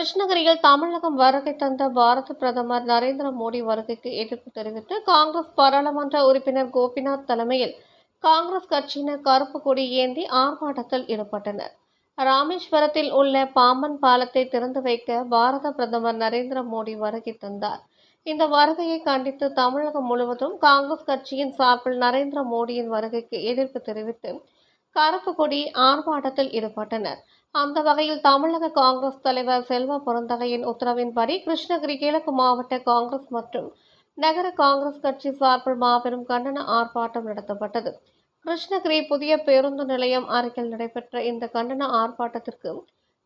கிருஷ்ணகிரியில் தமிழகம் வருகை தந்த பாரத பிரதமர் நரேந்திர மோடி வருகைக்கு எதிர்ப்பு தெரிவித்து காங்கிரஸ் பாராளுமன்ற உறுப்பினர் கோபிநாத் தலைமையில் காங்கிரஸ் கட்சியினர் கருப்பு கொடி ஏந்தி ஆர்ப்பாட்டத்தில் ஈடுபட்டனர். ராமேஸ்வரத்தில் உள்ள பாம்பன் பாலத்தை திறந்து வைக்க பாரத பிரதமர் நரேந்திர மோடி வருகை தந்தார். இந்த வருகையை கண்டித்து தமிழகம் முழுவதும் காங்கிரஸ் கட்சியின் சார்பில் நரேந்திர மோடியின் வருகைக்கு எதிர்ப்பு தெரிவித்து கருப்பு கொடி ஆர்ப்பாட்டத்தில் ஈடுபட்டனர். அந்த வகையில் தமிழக காங்கிரஸ் தலைவர் செல்வ பெருந்தகையின் உத்தரவின்படி கிருஷ்ணகிரி கிழக்கு மாவட்ட காங்கிரஸ் மற்றும் நகர காங்கிரஸ் கட்சி சார்பில் மாபெரும் கண்டன ஆர்ப்பாட்டம் நடத்தப்பட்டது. கிருஷ்ணகிரி புதிய பேருந்து நிலையம் அருகில் நடைபெற்ற இந்த கண்டன ஆர்ப்பாட்டத்திற்கு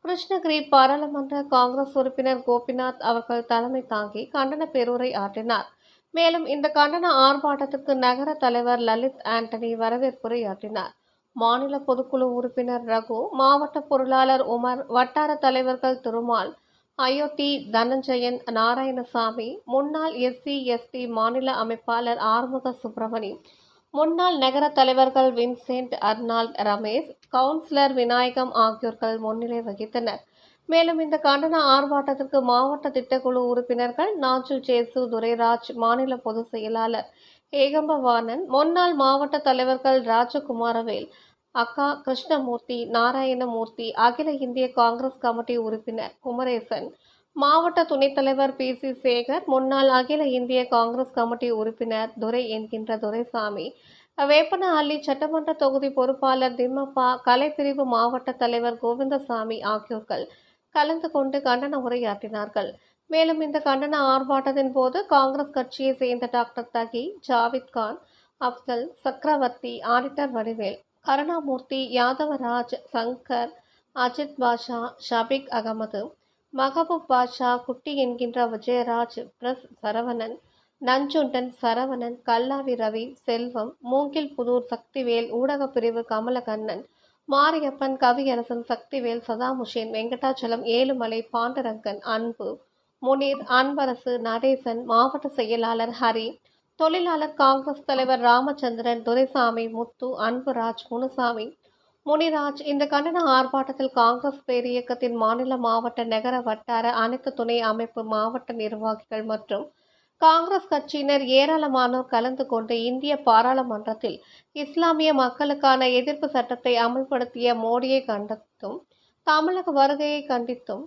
கிருஷ்ணகிரி பாராளுமன்ற காங்கிரஸ் உறுப்பினர் கோபிநாத் அவர்கள் தலைமை தாங்கி கண்டன பேருரை ஆற்றினார். மேலும் இந்த கண்டன ஆர்ப்பாட்டத்திற்கு நகர தலைவர் லலித் ஆண்டனி வரவேற்புரையாற்றினார். மாநில பொதுக்குழு உறுப்பினர் ரகு, மாவட்ட பொருளாளர் உமர், வட்டார தலைவர்கள் திருமால், அயோத்தி, தனஞ்சயன், நாராயணசாமி, முன்னாள் SC/ST மாநில அமைப்பாளர் ஆறுமுக சுப்பிரமணி, முன்னாள் நகர தலைவர்கள் Vincent, Arnold, Ramesh, councillor Vinayagam ஆகியோர்கள் முன்னிலை வகித்தனர். மேலும் இந்த கண்டன ஆர்ப்பாட்டத்திற்கு மாவட்ட திட்டக்குழு உறுப்பினர்கள் நாஞ்சில் ஜேசு, துரைராஜ், மாநில பொதுச் செயலாளர் ஏகம்பவாணன், முன்னாள் மாவட்ட தலைவர்கள் ராஜகுமாரவேல், அக்கா கிருஷ்ணமூர்த்தி, நாராயணமூர்த்தி, அகில இந்திய காங்கிரஸ் கமிட்டி உறுப்பினர் குமரேசன், மாவட்ட துணைத் தலைவர் PC சேகர், முன்னாள் அகில இந்திய காங்கிரஸ் கமிட்டி உறுப்பினர் துரை என்கின்ற துரைசாமி, வேப்பனஹள்ளி சட்டமன்ற தொகுதி பொறுப்பாளர் திம்மப்பா, கலைப்பிரிவு மாவட்ட தலைவர் கோவிந்தசாமி ஆகியோர்கள் கலந்து கொண்டு கண்டன உரையாற்றினார்கள். மேலும் இந்த கண்டன ஆர்ப்பாட்டத்தின் போது காங்கிரஸ் கட்சியை சேர்ந்த டாக்டர் தகி, ஜாவித் கான், அப்சல், சக்கரவர்த்தி, ஆடிட்டர் வடிவேல், கருணாமூர்த்தி, யாதவராஜ், சங்கர், அஜித் பாஷா, ஷபீக் அகமது, மகபூப் பாஷா, குட்டி என்கின்ற விஜயராஜ், பிரஸ் சரவணன், நஞ்சுண்டன் சரவணன், கல்லாவி ரவி, செல்வம், மூங்கில் புதூர் சக்திவேல், ஊடகப் பிரிவு கமலக்கண்ணன், மாரியப்பன், கவியரசன், சக்திவேல், சதாமுஷேன், வெங்கடாச்சலம், ஏழுமலை, பாண்டரங்கன், அன்பு, முனீர், அன்பரசு, நடேசன், மாவட்ட செயலாளர் ஹரி, தொழிலாளர் காங்கிரஸ் தலைவர் ராமச்சந்திரன், துரைசாமி, முத்து, அன்புராஜ், முனுசாமி, முனிராஜ் இந்த கண்டன ஆர்ப்பாட்டத்தில் காங்கிரஸ் பேரியக்கத்தின் மாநில, மாவட்ட, நகர, வட்டார அனைத்து துணை அமைப்பு மாவட்ட நிர்வாகிகள் மற்றும் காங்கிரஸ் கட்சியினர் ஏராளமானோர் கலந்து கொண்டு இந்திய பாராளுமன்றத்தில் இஸ்லாமிய மக்களுக்கான எதிர்ப்பு சட்டத்தை அமல்படுத்திய மோடியை கண்டித்தும் தமிழக வருகையை கண்டித்தும்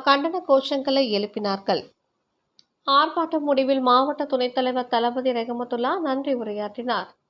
கண்டன கோஷங்களை எழுப்பினார்கள். ஆர்ப்பாட்ட முடிவில் மாவட்ட துணைத் தலைவர் தளபதி ரெஹமத்துல்லா நன்றி உரையாற்றினார்.